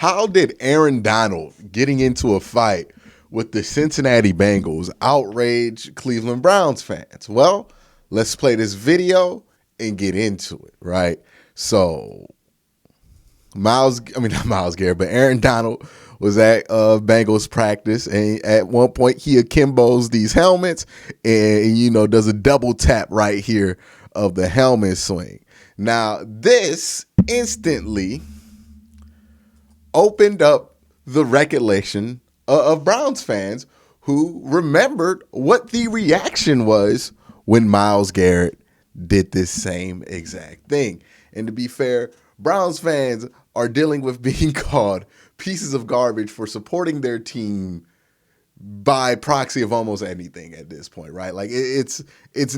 How did Aaron Donald getting into a fight with the Cincinnati Bengals outrage Cleveland Browns fans? Well, let's play this video and get into it, right? So, not Myles Garrett, but Aaron Donald was at Bengals practice, and at one point he akimbos these helmets and, does a double tap right here of the helmet swing. Now, this instantly opened up the recollection of Browns fans who remembered what the reaction was when Myles Garrett did this same exact thing. And to be fair, Browns fans are dealing with being called pieces of garbage for supporting their team by proxy of almost anything at this point, right? Like it's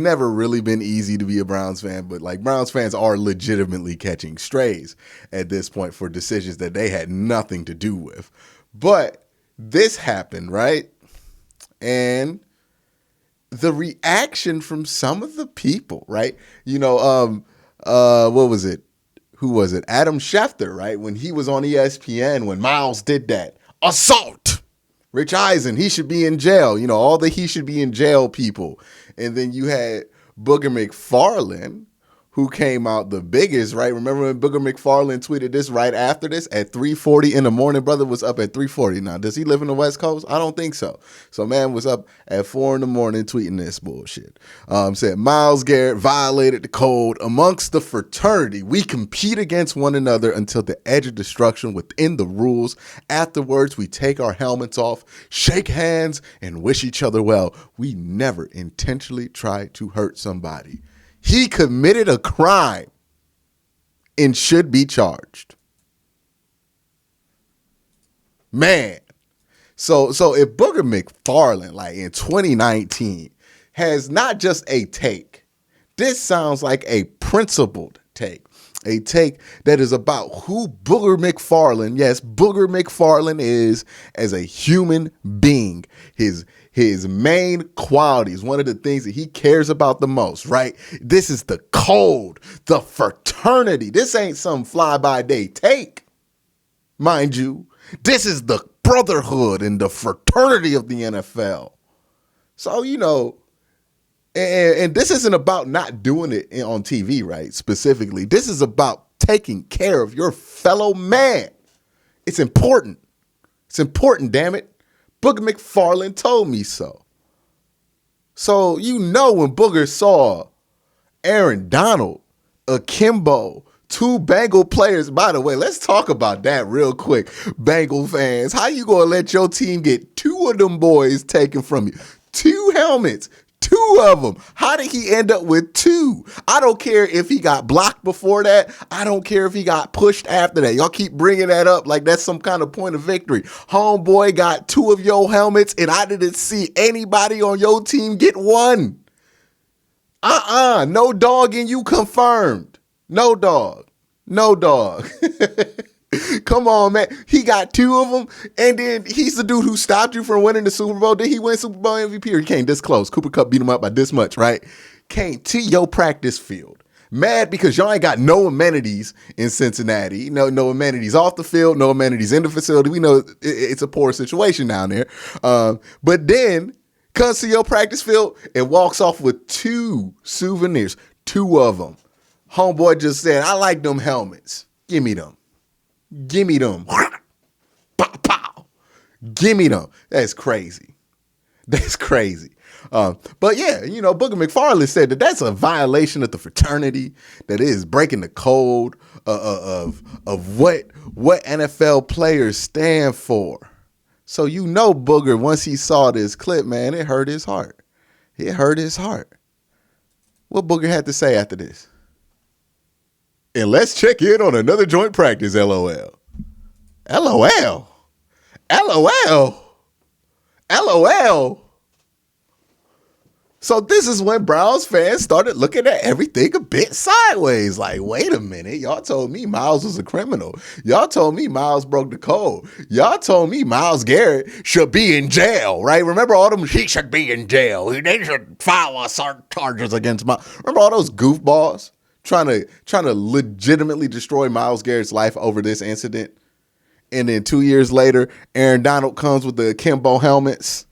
never really been easy to be a Browns fan, but like Browns fans are legitimately catching strays at this point for decisions that they had nothing to do with. But this happened, right? And the reaction from some of the people, right? What was it? Who was it? Adam Schefter, right? When he was on ESPN, when Myles did that assault. Rich Eisen, he should be in jail. All the he should be in jail people. And then you had Booger McFarland, who came out the biggest, right? Remember when Booger McFarland tweeted this right after this at 3:40 in the morning? Brother was up at 3:40. Now, does he live in the West Coast? I don't think so. So man was up at 4 in the morning tweeting this bullshit. Said, Myles Garrett violated the code amongst the fraternity. We compete against one another until the edge of destruction within the rules. Afterwards, we take our helmets off, shake hands, and wish each other well. We never intentionally try to hurt somebody. He committed a crime and should be charged. Man. So if Booger McFarland, like in 2019, has not just a take, this sounds like a principled take. A take that is about who Booger McFarland, yes, Booger McFarland is as a human being. His main qualities, one of the things that he cares about the most, right? This is the code, the fraternity. This ain't some fly-by-day take, mind you. This is the brotherhood and the fraternity of the NFL. So, and this isn't about not doing it on TV, right? Specifically, this is about taking care of your fellow man. It's important. It's important, damn it. Booger McFarland told me so. So, when Booger saw Aaron Donald, akimbo, two Bengal players. By the way, let's talk about that real quick, Bengal fans. How you going to let your team get two of them boys taken from you? Two helmets. Two of them. How did he end up with two? I don't care if he got blocked before that. I don't care if he got pushed after that. Y'all keep bringing that up like that's some kind of point of victory. Homeboy got two of your helmets, and I didn't see anybody on your team get one. No dog in you confirmed. No dog. Come on, man. He got two of them, and then he's the dude who stopped you from winning the Super Bowl. Did he win Super Bowl MVP? Or he came this close. Cooper Kupp beat him up by this much, right? Came to your practice field. Mad because y'all ain't got no amenities in Cincinnati. No amenities off the field, no amenities in the facility. We know it's a poor situation down there. But then comes to your practice field and walks off with two souvenirs. Two of them. Homeboy just said, I like them helmets. Give me them. Pow, pow. Give me them. That's crazy. But yeah, Booger McFarland said that that's a violation of the fraternity, that is breaking the code of what NFL players stand for. So Booger, once he saw this clip, man, it hurt his heart. What Booger had to say after this? And let's check in on another joint practice, LOL. LOL. So this is when Browns fans started looking at everything a bit sideways. Like, wait a minute. Y'all told me Myles was a criminal. Y'all told me Myles broke the code. Y'all told me Myles Garrett should be in jail, right? Remember all them, he should be in jail. They should file us charges against Myles. Remember all those goofballs trying to legitimately destroy Myles Garrett's life over this incident? And then 2 years later, Aaron Donald comes with the akimbo helmets,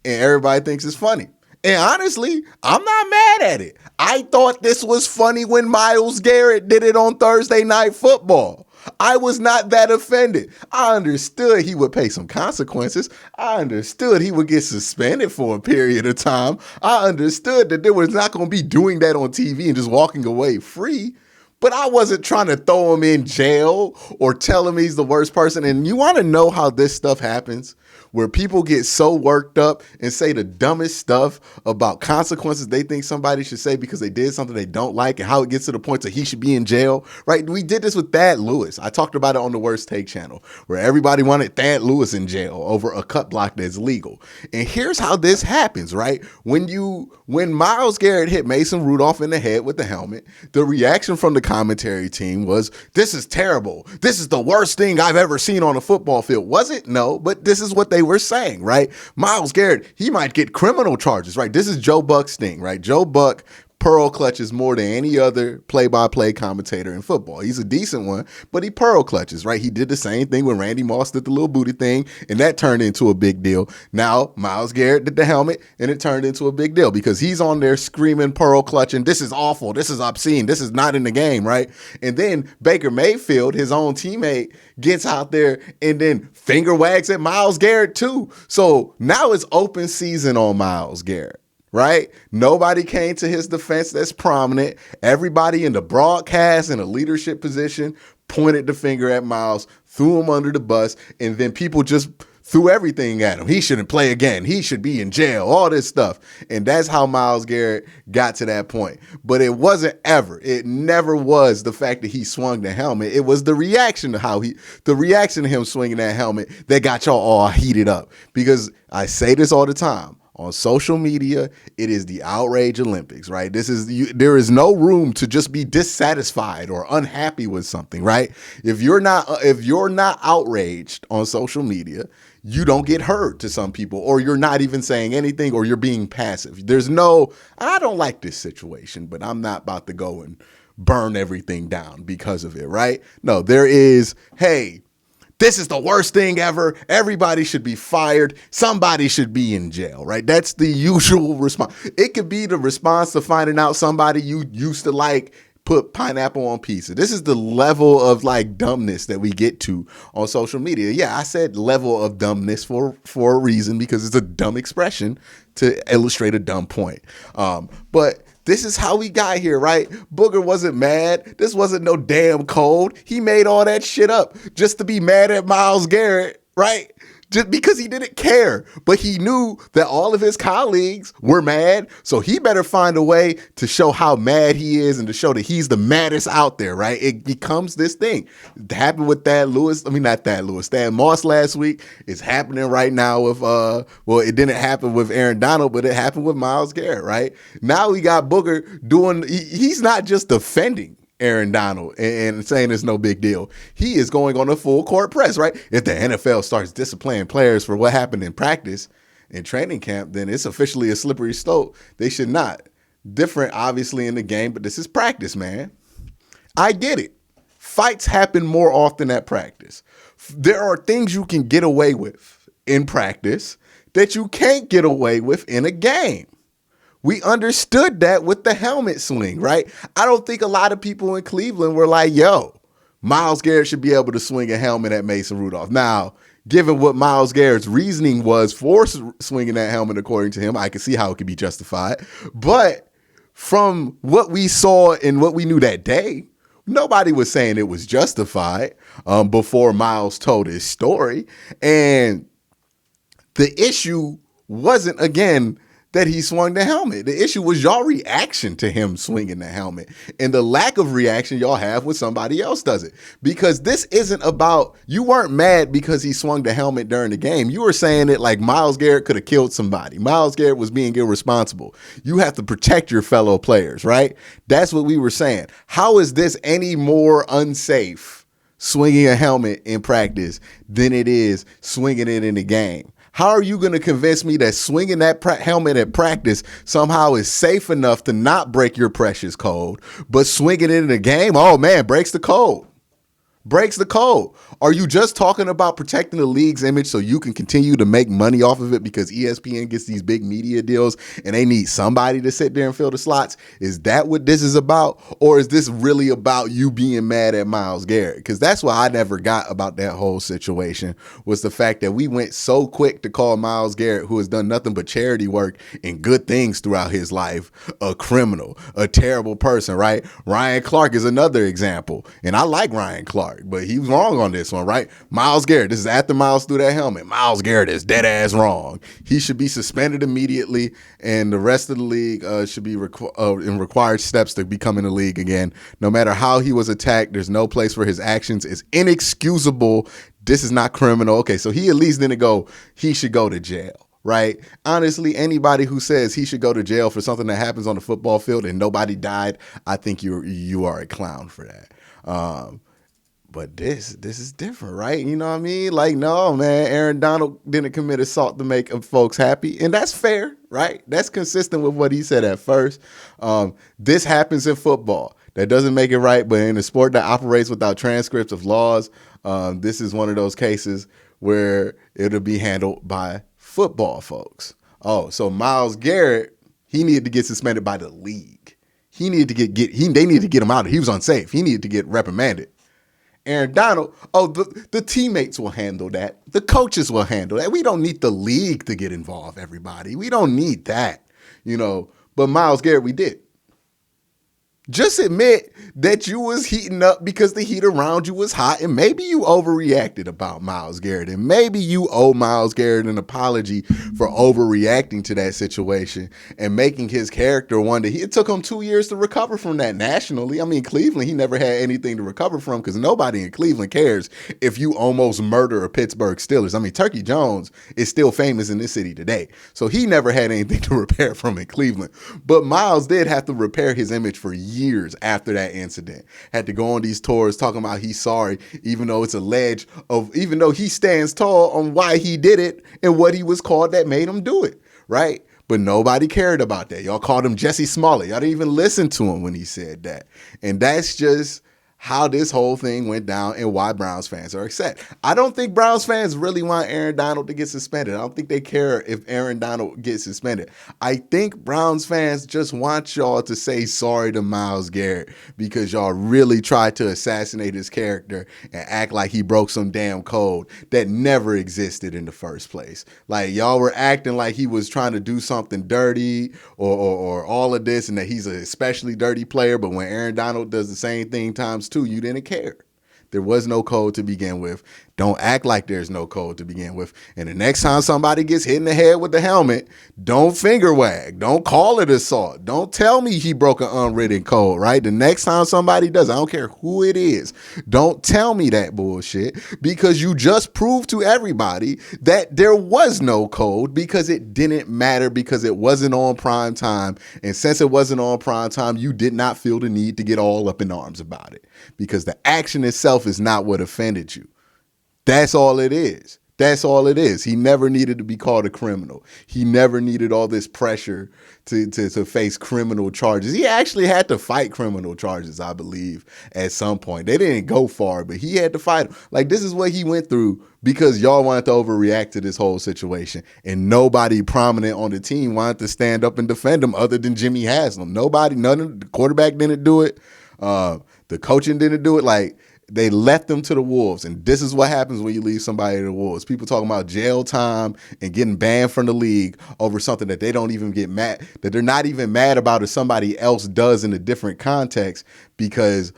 and everybody thinks it's funny. And honestly, I'm not mad at it. I thought this was funny when Myles Garrett did it on Thursday Night Football. I was not that offended. I understood he would pay some consequences. I understood he would get suspended for a period of time. I understood that there was not going to be doing that on TV and just walking away free. But I wasn't trying to throw him in jail or tell him he's the worst person. And you want to know how this stuff happens? Where people get so worked up and say the dumbest stuff about consequences they think somebody should say because they did something they don't like, and how it gets to the point that he should be in jail, right? We did this with Thad Lewis. I talked about it on the Worst Take channel, where everybody wanted Thad Lewis in jail over a cut block that's legal. And here's how this happens, right? When Myles Garrett hit Mason Rudolph in the head with the helmet, the reaction from the commentary team was, "This is terrible. This is the worst thing I've ever seen on a football field." Was it? No, but this is what they were saying, right? Myles Garrett, he might get criminal charges, right? This is Joe Buck's thing, right? Joe Buck pearl clutches more than any other play-by-play commentator in football. He's a decent one, but he pearl clutches, right? He did the same thing when Randy Moss did the little booty thing, and that turned into a big deal. Now, Myles Garrett did the helmet, and it turned into a big deal because he's on there screaming, pearl clutching, "This is awful, this is obscene, this is not in the game," right? And then Baker Mayfield, his own teammate, gets out there and then finger wags at Myles Garrett too. So now it's open season on Myles Garrett. Right? Nobody came to his defense that's prominent. Everybody in the broadcast and a leadership position pointed the finger at Myles, threw him under the bus, and then people just threw everything at him. He shouldn't play again. He should be in jail, all this stuff. And that's how Myles Garrett got to that point. But it wasn't ever. It never was the fact that he swung the helmet. It was the reaction to the reaction to him swinging that helmet that got y'all all heated up. Because I say this all the time. On social media, it is the outrage Olympics, right? There is no room to just be dissatisfied or unhappy with something, right? If you're not outraged on social media, you don't get heard to some people, or you're not even saying anything, or you're being passive. There's no, "I don't like this situation, but I'm not about to go and burn everything down because of it," right? No, there is, "Hey, this is the worst thing ever. Everybody should be fired. Somebody should be in jail," right? That's the usual response. It could be the response to finding out somebody you used to like put pineapple on pizza. This is the level of like dumbness that we get to on social media. Yeah, I said level of dumbness for a reason, because it's a dumb expression to illustrate a dumb point. But this is how we got here, right? Booger wasn't mad. This wasn't no damn cold. He made all that shit up just to be mad at Myles Garrett, right? Just because he didn't care. But he knew that all of his colleagues were mad, so he better find a way to show how mad he is and to show that he's the maddest out there, right? It becomes this thing. It happened with Thad Moss last week. It's happening right now with, it didn't happen with Aaron Donald, but it happened with Myles Garrett, right? Now we got Booger he's not just defending Aaron Donald and saying it's no big deal. He is going on a full court press, right? If the NFL starts disciplining players for what happened in practice in training camp, then it's officially a slippery slope. They should not. Different, obviously, in the game, but this is practice, man. I get it. Fights happen more often at practice. There are things you can get away with in practice that you can't get away with in a game. We understood that with the helmet swing, right? I don't think a lot of people in Cleveland were like, "Yo, Myles Garrett should be able to swing a helmet at Mason Rudolph." Now, given what Myles Garrett's reasoning was for swinging that helmet, according to him, I can see how it could be justified. But from what we saw and what we knew that day, nobody was saying it was justified before Myles told his story. And the issue wasn't, again, that he swung the helmet. The issue was y'all reaction to him swinging the helmet and the lack of reaction y'all have when somebody else does it. Because this isn't about, you weren't mad because he swung the helmet during the game. You were saying it like Myles Garrett could have killed somebody. Myles Garrett was being irresponsible. You have to protect your fellow players, right? That's what we were saying. How is this any more unsafe, swinging a helmet in practice, than it is swinging it in the game? How are you going to convince me that swinging that helmet at practice somehow is safe enough to not break your precious code, but swinging it in the game, oh man, breaks the code? breaks the code. Are you just talking about protecting the league's image so you can continue to make money off of it because ESPN gets these big media deals and they need somebody to sit there and fill the slots? Is that what this is about? Or is this really about you being mad at Myles Garrett? Because that's what I never got about that whole situation, was the fact that we went so quick to call Myles Garrett, who has done nothing but charity work and good things throughout his life, a criminal, a terrible person, right? Ryan Clark is another example. And I like Ryan Clark, but he was wrong on this one, right? Myles Garrett, this is after Myles threw that helmet. Myles Garrett is dead ass wrong. He should be suspended immediately, and the rest of the league should be in required steps to become in the league again. No matter how he was attacked, there's no place for his actions. It's inexcusable. This is not criminal. Okay, so he at least didn't go, he should go to jail. Right? Honestly, anybody who says he should go to jail for something that happens on the football field and nobody died, I think you are a clown for that. But this is different, right? You know what I mean? Like, no, man, Aaron Donald didn't commit assault to make folks happy. And that's fair, right? That's consistent with what he said at first. This happens in football. That doesn't make it right. But in a sport that operates without transcripts of laws, this is one of those cases where it'll be handled by football folks. Oh, so Myles Garrett, he needed to get suspended by the league. They needed to get him out. He was unsafe. He needed to get reprimanded. Aaron Donald, the teammates will handle that. The coaches will handle that. We don't need the league to get involved, everybody. We don't need that, But Myles Garrett, we did. Just admit that you was heating up because the heat around you was hot, and maybe you overreacted about Myles Garrett, and maybe you owe Myles Garrett an apology for overreacting to that situation and making his character one that it took him 2 years to recover from that nationally. I mean, Cleveland, he never had anything to recover from because nobody in Cleveland cares if you almost murder a Pittsburgh Steelers. I mean, Turkey Jones is still famous in this city today, so he never had anything to repair from in Cleveland. But Myles did have to repair his image for years after that incident. Had to go on these tours talking about he's sorry, even though it's alleged even though he stands tall on why he did it and what he was called that made him do it, right? But nobody cared about that. Y'all called him Jesse Smollett. Y'all didn't even listen to him when he said that. And that's just how this whole thing went down and why Browns fans are upset. I don't think Browns fans really want Aaron Donald to get suspended. I don't think they care if Aaron Donald gets suspended. I think Browns fans just want y'all to say sorry to Myles Garrett because y'all really tried to assassinate his character and act like he broke some damn code that never existed in the first place. Like, y'all were acting like he was trying to do something dirty or all of this and that he's an especially dirty player, but when Aaron Donald does the same thing times two, you didn't care. There was no code to begin with. Don't act like there's no code to begin with. And the next time somebody gets hit in the head with the helmet, don't finger wag. Don't call it assault. Don't tell me he broke an unwritten code, right? The next time somebody does, I don't care who it is, don't tell me that bullshit because you just proved to everybody that there was no code because it didn't matter because it wasn't on prime time. And since it wasn't on prime time, you did not feel the need to get all up in arms about it because the action itself is not what offended you. That's all it is. That's all it is. He never needed to be called a criminal. He never needed all this pressure to face criminal charges. He actually had to fight criminal charges, I believe, at some point. They didn't go far, but he had to fight them. Like, this is what he went through because y'all wanted to overreact to this whole situation. And nobody prominent on the team wanted to stand up and defend him other than Jimmy Haslam. None of the quarterback didn't do it. The coaching didn't do it. Like, they left them to the wolves, and this is what happens when you leave somebody to the wolves. People talking about jail time and getting banned from the league over something that they don't even get mad, that they're not even mad about if somebody else does in a different context because,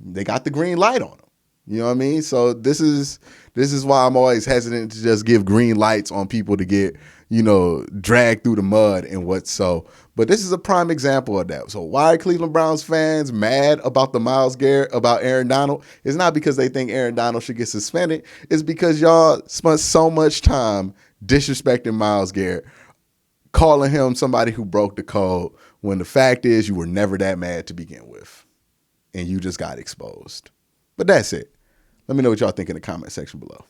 they got the green light on them. You know what I mean? So this is why I'm always hesitant to just give green lights on people to get, dragged through the mud and what's so. But this is a prime example of that. So why are Cleveland Browns fans mad about about Aaron Donald? It's not because they think Aaron Donald should get suspended. It's because y'all spent so much time disrespecting Myles Garrett, calling him somebody who broke the code, when the fact is you were never that mad to begin with. And you just got exposed. But that's it. Let me know what y'all think in the comment section below.